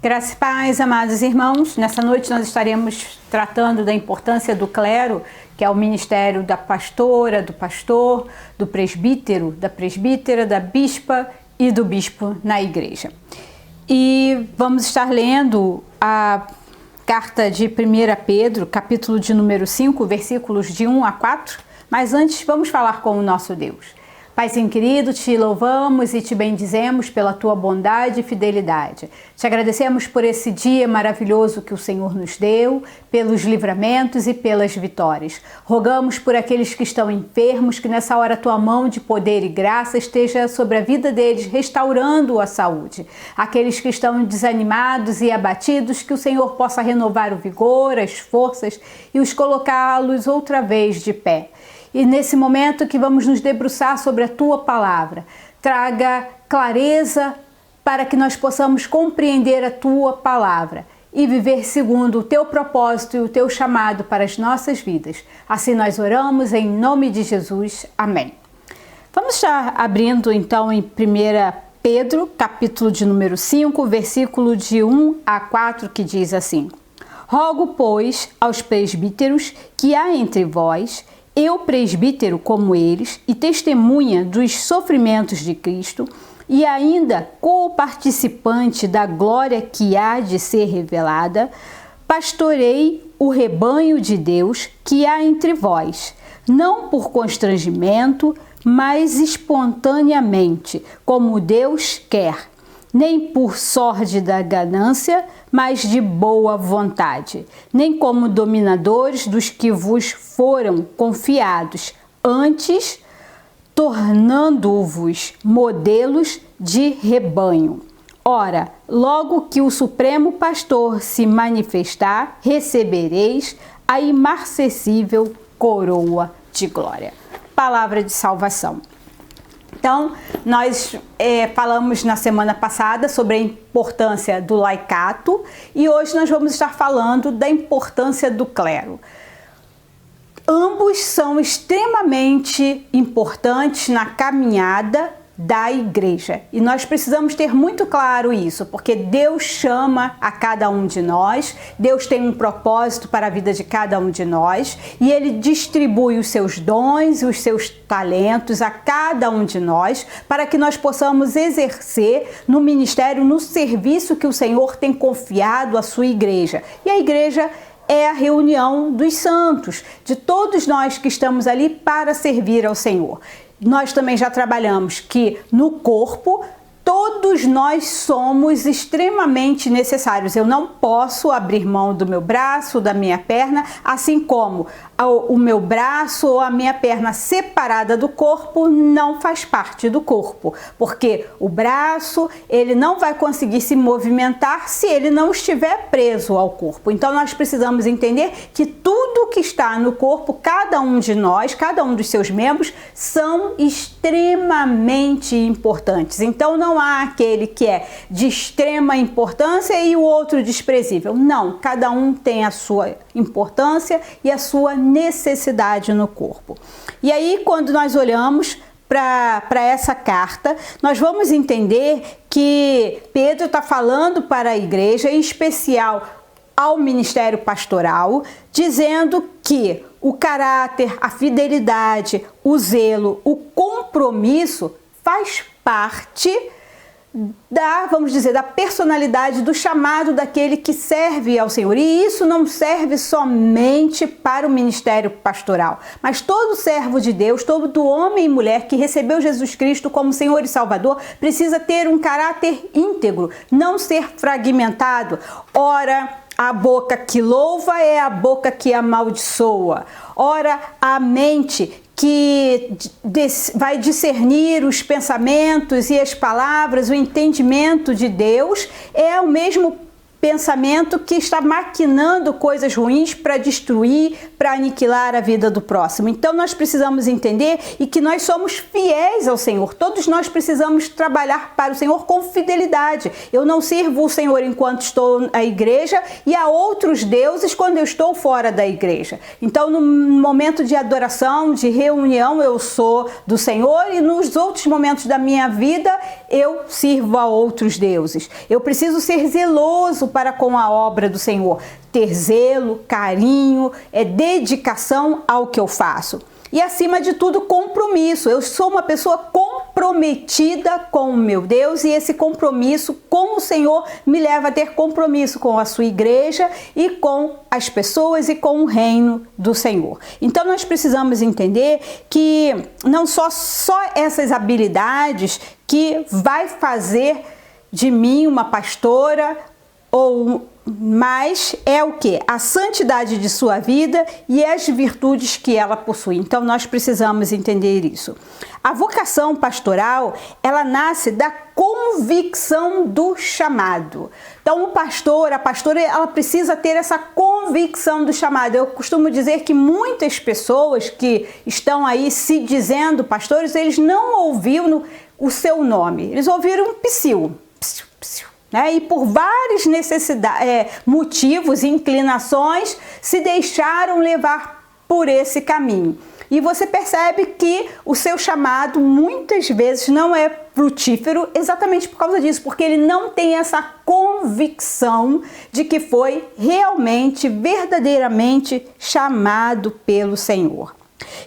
Graça e paz, amados irmãos. Nessa noite nós estaremos tratando da importância do clero, que é o ministério da pastora, do pastor, do presbítero, da presbítera, da bispa e do bispo na igreja. E vamos estar lendo a carta de 1 Pedro, capítulo de número 5, versículos de 1 a 4. Mas antes vamos falar com o nosso Deus. Paizinho querido, te louvamos e te bendizemos pela tua bondade e fidelidade. Te agradecemos por esse dia maravilhoso que o Senhor nos deu, pelos livramentos e pelas vitórias. Rogamos por aqueles que estão enfermos, que nessa hora a tua mão de poder e graça esteja sobre a vida deles, restaurando a saúde. Aqueles que estão desanimados e abatidos, que o Senhor possa renovar o vigor, as forças e os colocá-los outra vez de pé. E nesse momento que vamos nos debruçar sobre a tua palavra, traga clareza para que nós possamos compreender a tua palavra e viver segundo o teu propósito e o teu chamado para as nossas vidas. Assim nós oramos em nome de Jesus. Amém. Vamos estar abrindo então em 1 Pedro, capítulo de número 5, versículo de 1 a 4, que diz assim: Rogo, pois, aos presbíteros que há entre vós, eu, presbítero como eles, e testemunha dos sofrimentos de Cristo, e ainda co-participante da glória que há de ser revelada, pastorei o rebanho de Deus que há entre vós, não por constrangimento, mas espontaneamente, como Deus quer, nem por sórdida ganância, mas de boa vontade, nem como dominadores dos que vos foram confiados, antes tornando-vos modelos de rebanho. Ora, logo que o Supremo Pastor se manifestar, recebereis a imarcessível coroa de glória. Palavra de salvação. Então, nós falamos na semana passada sobre a importância do laicato e hoje nós vamos estar falando da importância do clero. Ambos são extremamente importantes na caminhada da igreja e nós precisamos ter muito claro isso, porque Deus chama a cada um de nós, Deus tem um propósito para a vida de cada um de nós e Ele distribui os seus dons e os seus talentos a cada um de nós para que nós possamos exercer no ministério, no serviço que o Senhor tem confiado à sua igreja. E a igreja é a reunião dos santos, de todos nós que estamos ali para servir ao Senhor. Nós também já trabalhamos que no corpo todos nós somos extremamente necessários. Eu não posso abrir mão do meu braço, da minha perna, assim como o meu braço ou a minha perna separada do corpo não faz parte do corpo, porque o braço ele não vai conseguir se movimentar se ele não estiver preso ao corpo. Então nós precisamos entender que tudo que está no corpo, cada um de nós, cada um dos seus membros, são extremamente importantes. Então não há aquele que é de extrema importância e o outro desprezível. Não, cada um tem a sua importância e a sua necessidade no corpo. E aí, quando nós olhamos para essa carta, nós vamos entender que Pedro está falando para a igreja, em especial ao ministério pastoral, dizendo que o caráter, a fidelidade, o zelo, o compromisso faz parte vamos dizer, da personalidade, do chamado daquele que serve ao Senhor. E isso não serve somente para o ministério pastoral, mas todo servo de Deus, todo homem e mulher que recebeu Jesus Cristo como Senhor e Salvador, precisa ter um caráter íntegro, não ser fragmentado. Ora, a boca que louva é a boca que amaldiçoa. Ora, a mente que vai discernir os pensamentos e as palavras, o entendimento de Deus, é o mesmo pensamento que está maquinando coisas ruins para destruir, para aniquilar a vida do próximo. Então nós precisamos entender e que nós somos fiéis ao Senhor. Todos nós precisamos trabalhar para o Senhor com fidelidade. Eu não sirvo o Senhor enquanto estou na igreja e a outros deuses quando eu estou fora da igreja. Então no momento de adoração, de reunião, eu sou do Senhor e nos outros momentos da minha vida eu sirvo a outros deuses. Eu preciso ser zeloso para com a obra do Senhor, ter zelo, carinho, dedicação ao que eu faço. E acima de tudo, compromisso. Eu sou uma pessoa comprometida com o meu Deus e esse compromisso com o Senhor me leva a ter compromisso com a sua igreja e com as pessoas e com o reino do Senhor. Então nós precisamos entender que não só essas habilidades que vai fazer de mim uma pastora, mas é o que? A santidade de sua vida e as virtudes que ela possui. Então nós precisamos entender isso. A vocação pastoral, ela nasce da convicção do chamado. Então o pastor, a pastora, ela precisa ter essa convicção do chamado. Eu costumo dizer que muitas pessoas que estão aí se dizendo pastores, eles não ouviram o seu nome. Eles ouviram psiu, psiu, psiu. Né? E por vários motivos e inclinações se deixaram levar por esse caminho. E você percebe que o seu chamado muitas vezes não é frutífero exatamente por causa disso, porque ele não tem essa convicção de que foi realmente, verdadeiramente chamado pelo Senhor.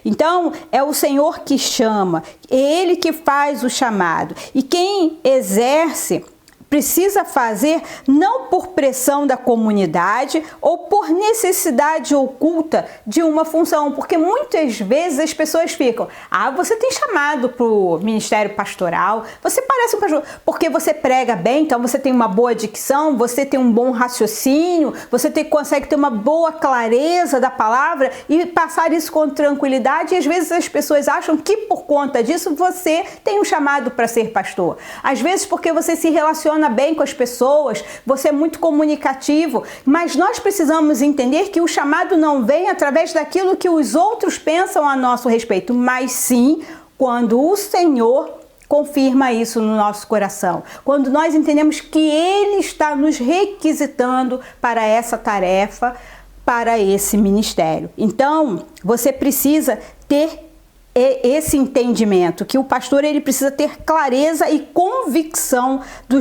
Então, é o Senhor que chama, é Ele que faz o chamado. E quem exerce precisa fazer não por pressão da comunidade ou por necessidade oculta de uma função, porque muitas vezes as pessoas ficam, você tem chamado para o ministério pastoral, você parece um pastor, porque você prega bem, então você tem uma boa dicção, você tem um bom raciocínio, você consegue ter uma boa clareza da palavra e passar isso com tranquilidade, e às vezes as pessoas acham que por conta disso você tem um chamado para ser pastor. Às vezes porque você se relaciona bem com as pessoas, você é muito comunicativo, mas nós precisamos entender que o chamado não vem através daquilo que os outros pensam a nosso respeito, mas sim quando o Senhor confirma isso no nosso coração. Quando nós entendemos que Ele está nos requisitando para essa tarefa, para esse ministério. Então, você precisa ter esse entendimento, que o pastor ele precisa ter clareza e convicção do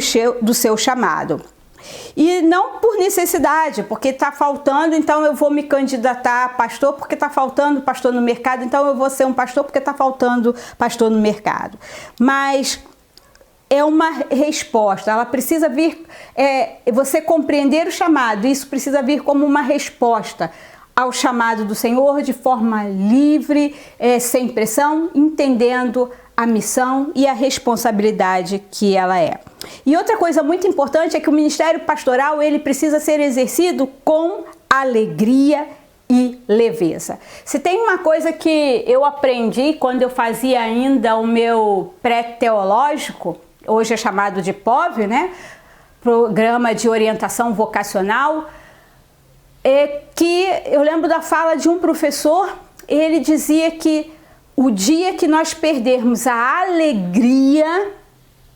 seu chamado. E não por necessidade, porque está faltando, então eu vou me candidatar a pastor porque está faltando pastor no mercado, então eu vou ser um pastor porque está faltando pastor no mercado. Mas é uma resposta, ela precisa vir, você compreender o chamado, isso precisa vir como uma resposta ao chamado do Senhor de forma livre, sem pressão, entendendo a missão e a responsabilidade que ela é. E outra coisa muito importante é que o ministério pastoral ele precisa ser exercido com alegria e leveza. Se tem uma coisa que eu aprendi quando eu fazia ainda o meu pré-teológico, hoje é chamado de POV, né? Programa de Orientação Vocacional, que eu lembro da fala de um professor, ele dizia que o dia que nós perdermos a alegria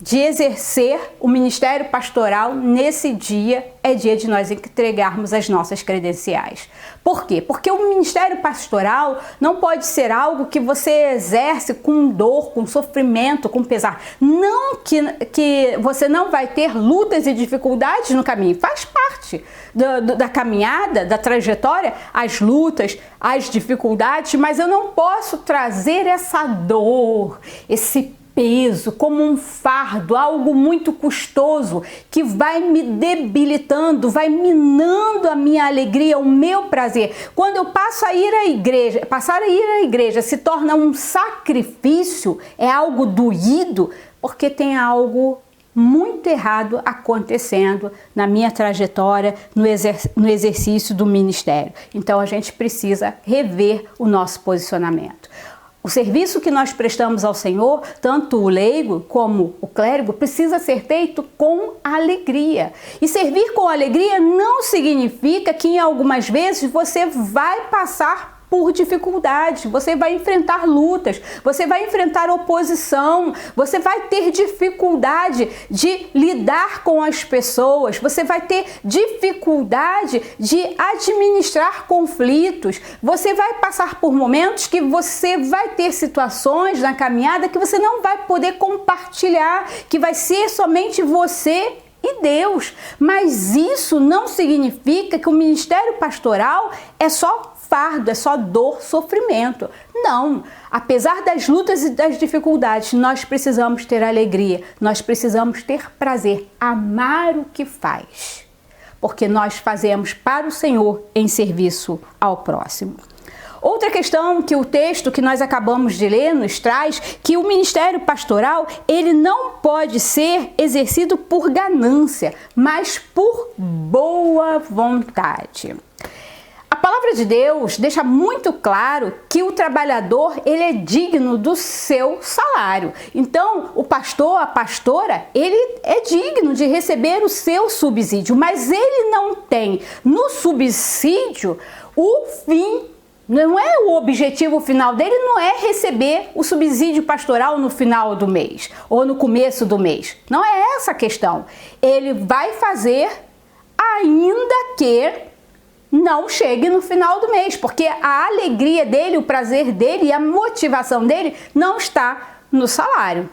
de exercer o ministério pastoral, nesse dia é dia de nós entregarmos as nossas credenciais. Por quê? Porque o ministério pastoral não pode ser algo que você exerce com dor, com sofrimento, com pesar. Não que você não vai ter lutas e dificuldades no caminho, faz parte da caminhada, da trajetória, as lutas, as dificuldades, mas eu não posso trazer essa dor, esse peso, como um fardo, algo muito custoso que vai me debilitando, vai minando a minha alegria, o meu prazer. Quando eu passo a ir à igreja, passar a ir à igreja se torna um sacrifício, é algo doído, porque tem algo muito errado acontecendo na minha trajetória, no exercício do ministério. Então a gente precisa rever o nosso posicionamento. O serviço que nós prestamos ao Senhor, tanto o leigo como o clérigo, precisa ser feito com alegria. E servir com alegria não significa que em algumas vezes você vai passar por dificuldades, você vai enfrentar lutas, você vai enfrentar oposição, você vai ter dificuldade de lidar com as pessoas, você vai ter dificuldade de administrar conflitos, você vai passar por momentos que você vai ter situações na caminhada que você não vai poder compartilhar, que vai ser somente você e Deus. Mas isso não significa que o ministério pastoral é só fardo, é só dor, sofrimento. Não, apesar das lutas e das dificuldades, nós precisamos ter alegria, nós precisamos ter prazer, amar o que faz, porque nós fazemos para o Senhor em serviço ao próximo. Outra questão que o texto que nós acabamos de ler nos traz, que o ministério pastoral, ele não pode ser exercido por ganância, mas por boa vontade. A palavra de Deus deixa muito claro que o trabalhador, ele é digno do seu salário. Então, o pastor, a pastora, ele é digno de receber o seu subsídio, mas ele não tem no subsídio o fim. Não é o objetivo final dele, não é receber o subsídio pastoral no final do mês ou no começo do mês. Não é essa a questão. Ele vai fazer ainda que não chegue no final do mês, porque a alegria dele, o prazer dele e a motivação dele não está no salário.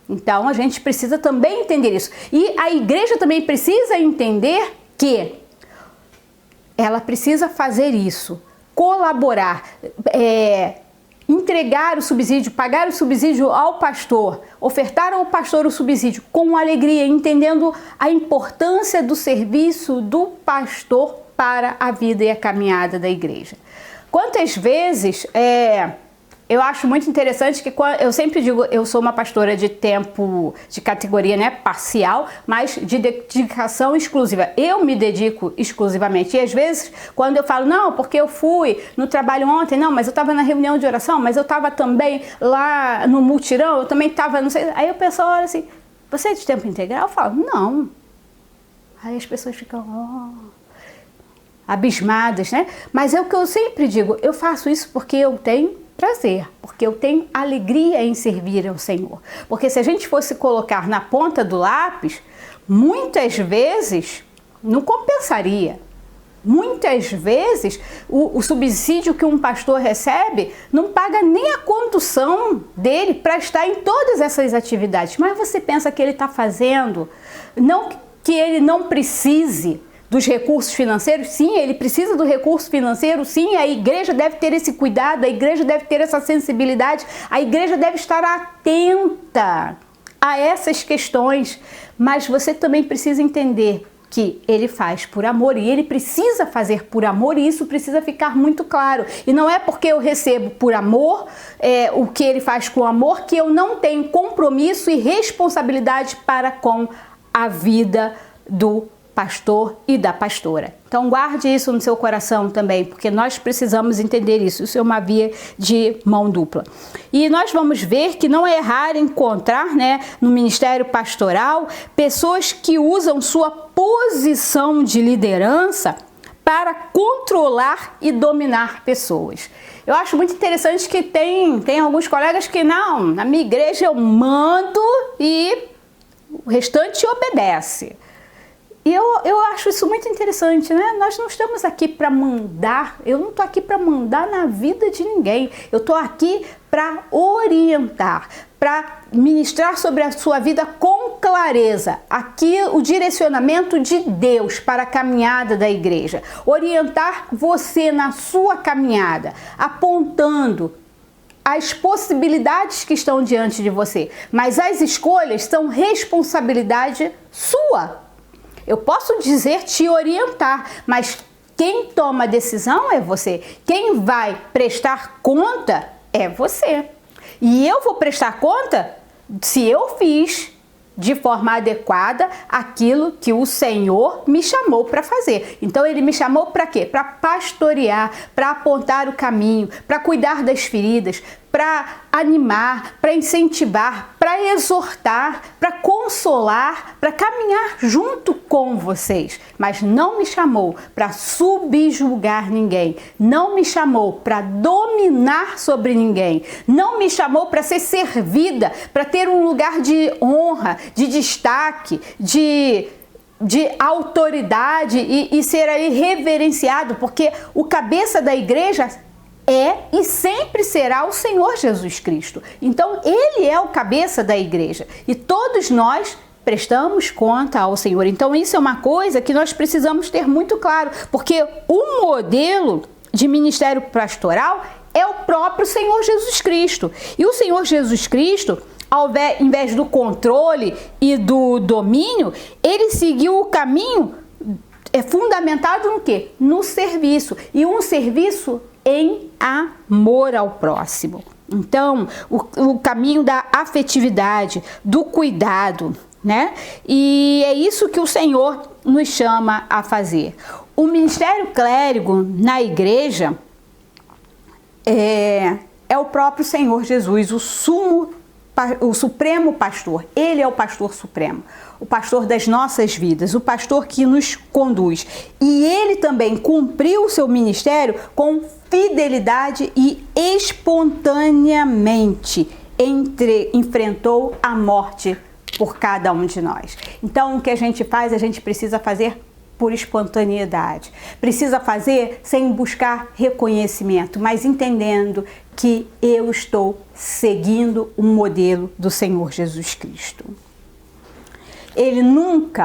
Então a gente precisa também entender isso. E a igreja também precisa entender que ela precisa fazer isso, colaborar, entregar o subsídio, pagar o subsídio ao pastor, ofertar ao pastor o subsídio com alegria, entendendo a importância do serviço do pastor para a vida e a caminhada da igreja. Quantas vezes, eu acho muito interessante que eu sempre digo, eu sou uma pastora de tempo, de categoria, né, parcial, mas de dedicação exclusiva. Eu me dedico exclusivamente. E às vezes, quando eu falo, não, porque eu fui no trabalho ontem, não, mas eu estava na reunião de oração, mas eu estava também lá no mutirão, eu também estava, não sei. Aí o pessoal olha assim, você é de tempo integral? Eu falo, não. Aí as pessoas ficam, abismadas, né? Mas é o que eu sempre digo, eu faço isso porque eu tenho prazer, porque eu tenho alegria em servir ao Senhor. Porque se a gente fosse colocar na ponta do lápis, muitas vezes não compensaria. Muitas vezes o subsídio que um pastor recebe não paga nem a condução dele para estar em todas essas atividades. Mas você pensa que ele está fazendo, não que ele não precise dos recursos financeiros? Sim, ele precisa do recurso financeiro, sim, a igreja deve ter esse cuidado, a igreja deve ter essa sensibilidade, a igreja deve estar atenta a essas questões, mas você também precisa entender que ele faz por amor e ele precisa fazer por amor e isso precisa ficar muito claro. E não é porque eu recebo por amor, o que ele faz com amor, que eu não tenho compromisso e responsabilidade para com a vida do pastor e da pastora. Então guarde isso no seu coração também, porque nós precisamos entender isso. Isso é uma via de mão dupla. E nós vamos ver que não é raro encontrar, né, no ministério pastoral, pessoas que usam sua posição de liderança para controlar e dominar pessoas. Eu acho muito interessante que tem alguns colegas que não, na minha igreja eu mando e o restante obedece. E eu acho isso muito interessante, né? Nós não estamos aqui para mandar, eu não estou aqui para mandar na vida de ninguém. Eu estou aqui para orientar, para ministrar sobre a sua vida com clareza. Aqui o direcionamento de Deus para a caminhada da igreja. Orientar você na sua caminhada, apontando as possibilidades que estão diante de você. Mas as escolhas são responsabilidade sua. Eu posso dizer te orientar, mas quem toma a decisão é você. Quem vai prestar conta é você. E eu vou prestar conta se eu fiz de forma adequada aquilo que o Senhor me chamou para fazer. Então ele me chamou para quê? Para pastorear, para apontar o caminho, para cuidar das feridas, para animar, para incentivar, para exortar, para consolar, para caminhar junto com vocês. Mas não me chamou para subjugar ninguém, não me chamou para dominar sobre ninguém, não me chamou para ser servida, para ter um lugar de honra, de destaque, de autoridade e ser aí reverenciado, porque o cabeça da igreja é e sempre será o Senhor Jesus Cristo. Então, Ele é o cabeça da igreja e todos nós prestamos conta ao Senhor. Então, isso é uma coisa que nós precisamos ter muito claro, porque o modelo de ministério pastoral é o próprio Senhor Jesus Cristo. E o Senhor Jesus Cristo, ao invés do controle e do domínio, ele seguiu o caminho fundamentado no quê? No serviço. E um serviço em amor ao próximo. Então, o caminho da afetividade, do cuidado, né? E é isso que o Senhor nos chama a fazer. O ministério clérigo na igreja é o próprio Senhor Jesus, o supremo pastor. Ele é o pastor supremo, o pastor das nossas vidas, o pastor que nos conduz. E ele também cumpriu o seu ministério com fidelidade e espontaneamente enfrentou a morte por cada um de nós. Então, o que a gente faz, a gente precisa fazer por espontaneidade. Precisa fazer sem buscar reconhecimento, mas entendendo que eu estou seguindo o modelo do Senhor Jesus Cristo.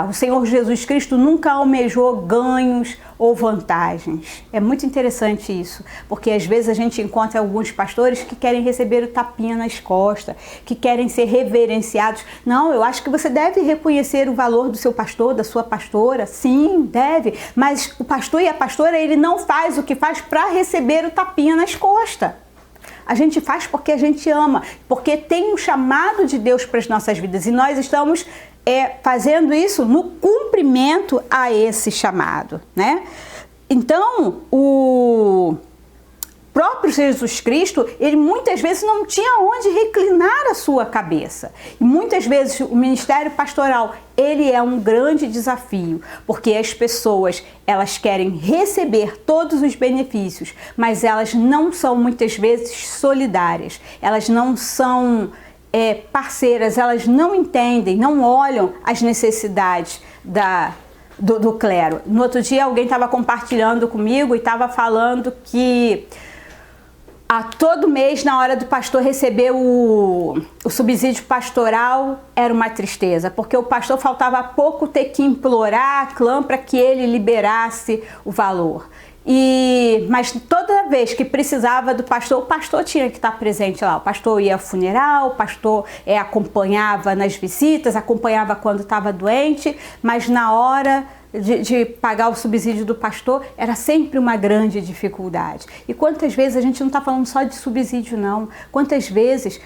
O Senhor Jesus Cristo nunca almejou ganhos ou vantagens. É muito interessante isso, porque às vezes a gente encontra alguns pastores que querem receber o tapinha nas costas, que querem ser reverenciados. Não, eu acho que você deve reconhecer o valor do seu pastor, da sua pastora. Sim, deve, mas o pastor e a pastora, ele não faz o que faz para receber o tapinha nas costas. A gente faz porque a gente ama, porque tem um chamado de Deus para as nossas vidas e nós estamos fazendo isso no cumprimento a esse chamado, né? Então, o próprio Jesus Cristo, ele muitas vezes não tinha onde reclinar a sua cabeça. E muitas vezes o ministério pastoral, ele é um grande desafio, porque as pessoas, elas querem receber todos os benefícios, mas elas não são muitas vezes solidárias, elas não são parceiras, elas não entendem, não olham as necessidades do clero. No outro dia alguém estava compartilhando comigo e estava falando que a todo mês, na hora do pastor receber o subsídio pastoral, era uma tristeza, porque o pastor faltava pouco ter que implorar a clã para que ele liberasse o valor. Mas toda vez que precisava do pastor, o pastor tinha que estar presente lá. O pastor ia ao funeral, o pastor acompanhava nas visitas, acompanhava quando estava doente, mas na hora de pagar o subsídio do pastor era sempre uma grande dificuldade. E quantas vezes a gente não está falando só de subsídio, não. Quantas vezes...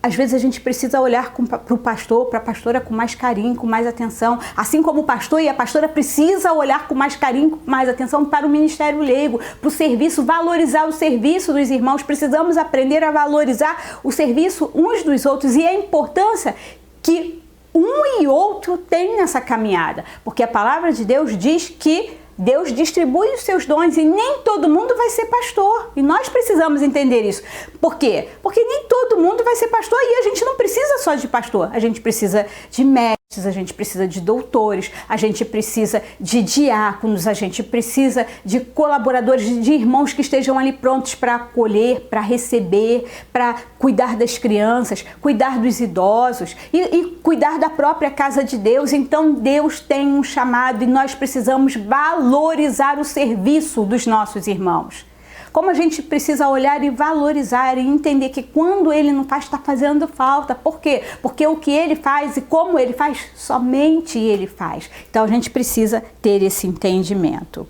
Às vezes a gente precisa olhar para o pastor, para a pastora com mais carinho, com mais atenção. Assim como o pastor e a pastora precisa olhar com mais carinho, com mais atenção para o ministério leigo, para o serviço, valorizar o serviço dos irmãos. Precisamos aprender a valorizar o serviço uns dos outros e a importância que um e outro têm nessa caminhada. Porque a palavra de Deus diz que Deus distribui os seus dons e nem todo mundo vai ser pastor. E nós precisamos entender isso. Por quê? Porque nem todo mundo vai ser pastor e a gente não precisa só de pastor. A gente precisa de mestres, a gente precisa de doutores, a gente precisa de diáconos, a gente precisa de colaboradores, de irmãos que estejam ali prontos para acolher, para receber, para cuidar das crianças, cuidar dos idosos e cuidar da própria casa de Deus. Então Deus tem um chamado e nós precisamos valorizar o serviço dos nossos irmãos. Como a gente precisa olhar e valorizar e entender que quando ele não faz, está fazendo falta. Por quê? Porque o que ele faz e como ele faz, somente ele faz. Então a gente precisa ter esse entendimento.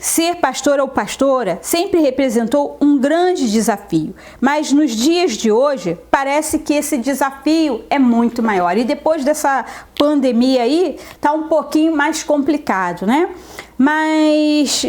Ser pastor ou pastora sempre representou um grande desafio, mas nos dias de hoje parece que esse desafio é muito maior. E depois dessa pandemia aí, tá um pouquinho mais complicado, né? Mas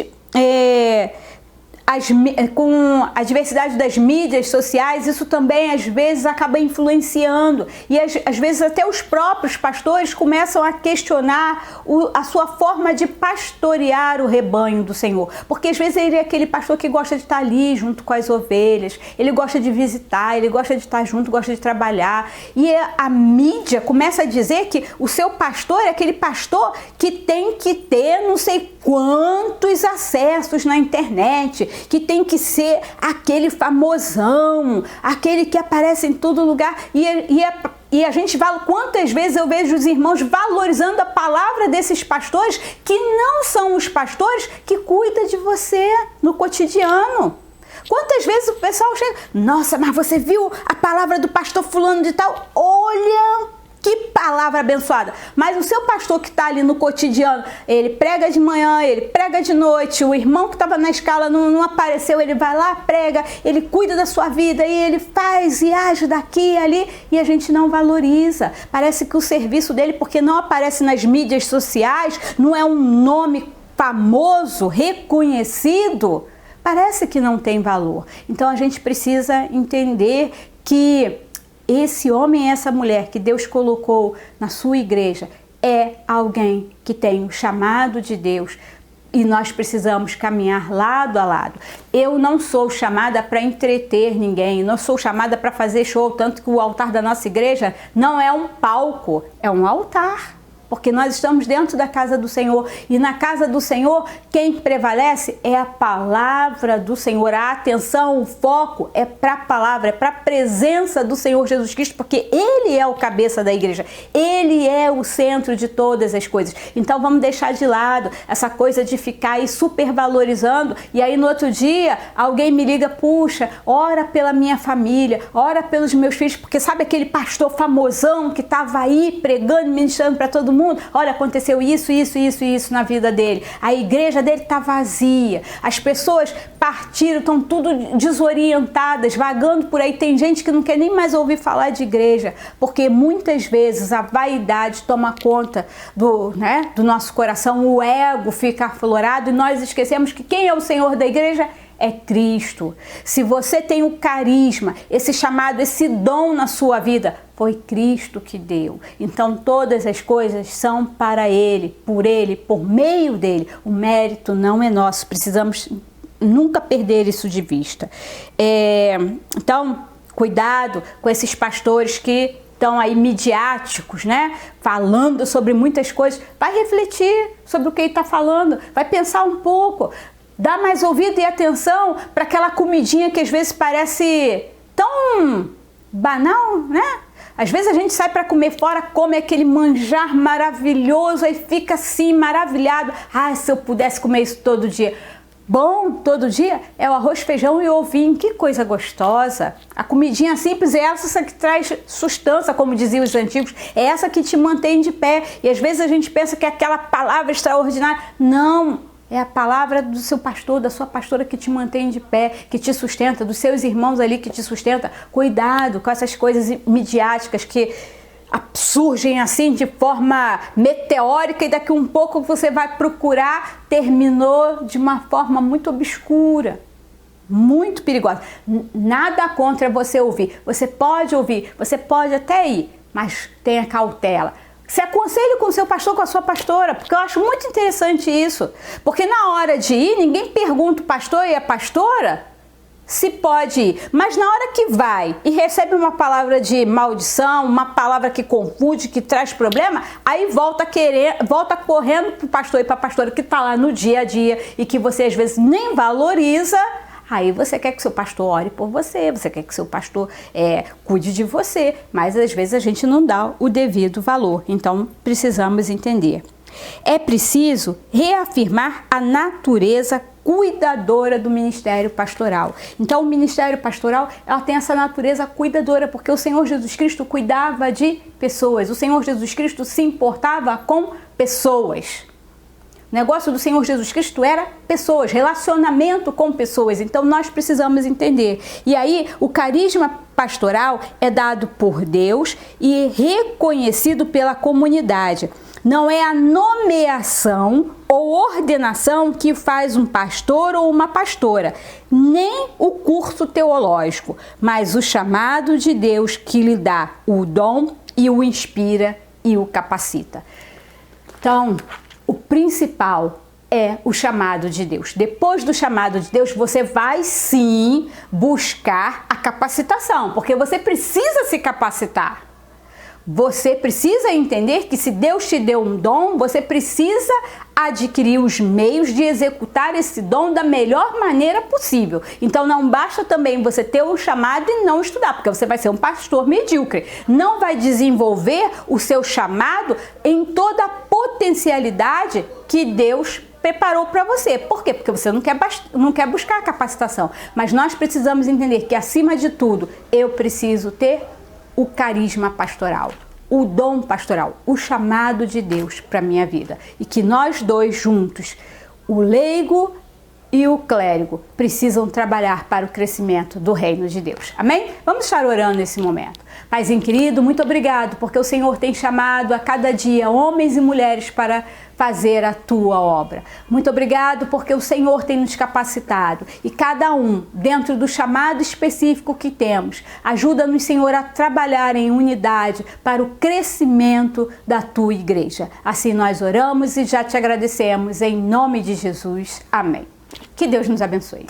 com a diversidade das mídias sociais, isso também às vezes acaba influenciando, e às vezes até os próprios pastores começam a questionar a sua forma de pastorear o rebanho do Senhor, porque às vezes ele é aquele pastor que gosta de estar ali junto com as ovelhas, ele gosta de visitar, ele gosta de estar junto, gosta de trabalhar, e a mídia começa a dizer que o seu pastor é aquele pastor que tem que ter não sei quantos acessos na internet, que tem que ser aquele famosão, aquele que aparece em todo lugar. E a gente fala, quantas vezes eu vejo os irmãos valorizando a palavra desses pastores que não são os pastores que cuidam de você no cotidiano. Quantas vezes o pessoal chega, nossa, mas você viu a palavra do pastor fulano de tal? Olha, que palavra abençoada! Mas o seu pastor que está ali no cotidiano, ele prega de manhã, ele prega de noite, o irmão que estava na escala não apareceu, ele vai lá, prega, ele cuida da sua vida e ele faz e age daqui e ali, e a gente não valoriza. Parece que o serviço dele, porque não aparece nas mídias sociais, não é um nome famoso, reconhecido, parece que não tem valor. Então a gente precisa entender que esse homem e essa mulher que Deus colocou na sua igreja é alguém que tem o chamado de Deus e nós precisamos caminhar lado a lado. Eu não sou chamada para entreter ninguém, não sou chamada para fazer show, tanto que o altar da nossa igreja não é um palco, é um altar. Porque nós estamos dentro da casa do Senhor e na casa do Senhor quem prevalece é a palavra do Senhor. A atenção, o foco é para a palavra, é para a presença do Senhor Jesus Cristo, porque Ele é o cabeça da igreja, Ele é o centro de todas as coisas. Então vamos deixar de lado essa coisa de ficar aí supervalorizando e aí no outro dia alguém me liga, puxa, ora pela minha família, ora pelos meus filhos, porque sabe aquele pastor famosão que estava aí pregando, ministrando para todo mundo? Olha, aconteceu isso na vida dele. A igreja dele está vazia. As pessoas partiram, estão tudo desorientadas, vagando por aí. Tem gente que não quer nem mais ouvir falar de igreja, porque muitas vezes a vaidade toma conta do nosso coração, o ego fica aflorado e nós esquecemos que quem é o Senhor da igreja é Cristo. Se você tem o carisma, esse chamado, esse dom na sua vida, foi Cristo que deu. Então todas as coisas são para Ele, por meio dele. O mérito não é nosso, precisamos nunca perder isso de vista. Então, cuidado com esses pastores que estão aí midiáticos, né? Falando sobre muitas coisas. Vai refletir sobre o que ele está falando, vai pensar um pouco. Dá mais ouvido e atenção para aquela comidinha que às vezes parece tão banal, né? Às vezes a gente sai para comer fora, come aquele manjar maravilhoso, aí fica assim maravilhado. Ah, se eu pudesse comer isso todo dia. Bom, todo dia é o arroz, feijão e ovinho, que coisa gostosa. A comidinha simples é essa que traz sustância, como diziam os antigos, é essa que te mantém de pé. E às vezes a gente pensa que é aquela palavra extraordinária. Não! É a palavra do seu pastor, da sua pastora que te mantém de pé, que te sustenta, dos seus irmãos ali que te sustenta. Cuidado com essas coisas midiáticas que surgem assim de forma meteórica e daqui um pouco você vai procurar, terminou de uma forma muito obscura, muito perigosa. Nada contra você ouvir. Você pode ouvir, você pode até ir, mas tenha cautela. Se aconselhe com o seu pastor, com a sua pastora, porque eu acho muito interessante isso. Porque na hora de ir, ninguém pergunta o pastor e a pastora se pode ir. Mas na hora que vai e recebe uma palavra de maldição, uma palavra que confunde, que traz problema, aí volta correndo para o pastor e para a pastora que está lá no dia a dia e que você às vezes nem valoriza. Aí você quer que seu pastor ore por você, você quer que seu pastor cuide de você, mas às vezes a gente não dá o devido valor, então precisamos entender. É preciso reafirmar a natureza cuidadora do ministério pastoral. Então o ministério pastoral ela tem essa natureza cuidadora, porque o Senhor Jesus Cristo cuidava de pessoas, o Senhor Jesus Cristo se importava com pessoas. O negócio do Senhor Jesus Cristo era pessoas, relacionamento com pessoas. Então nós precisamos entender. E aí o carisma pastoral é dado por Deus e reconhecido pela comunidade. Não é a nomeação ou ordenação que faz um pastor ou uma pastora, nem o curso teológico, mas o chamado de Deus que lhe dá o dom e o inspira e o capacita. Então, o principal é o chamado de Deus. Depois do chamado de Deus, você vai sim buscar a capacitação, porque você precisa se capacitar. Você precisa entender que se Deus te deu um dom, você precisa adquirir os meios de executar esse dom da melhor maneira possível. Então não basta também você ter um chamado e não estudar, porque você vai ser um pastor medíocre. Não vai desenvolver o seu chamado em toda a potencialidade que Deus preparou para você. Por quê? Porque você não quer buscar a capacitação. Mas nós precisamos entender que, acima de tudo, eu preciso ter o carisma pastoral, o dom pastoral, o chamado de Deus para a minha vida. E que nós dois juntos, o leigo e o clérigo, precisam trabalhar para o crescimento do reino de Deus. Amém? Vamos estar orando nesse momento. Paizinho querido, muito obrigado, porque o Senhor tem chamado a cada dia homens e mulheres para fazer a tua obra. Muito obrigado, porque o Senhor tem nos capacitado e cada um, dentro do chamado específico que temos, ajuda-nos, Senhor, a trabalhar em unidade para o crescimento da tua igreja. Assim nós oramos e já te agradecemos, em nome de Jesus. Amém. Que Deus nos abençoe.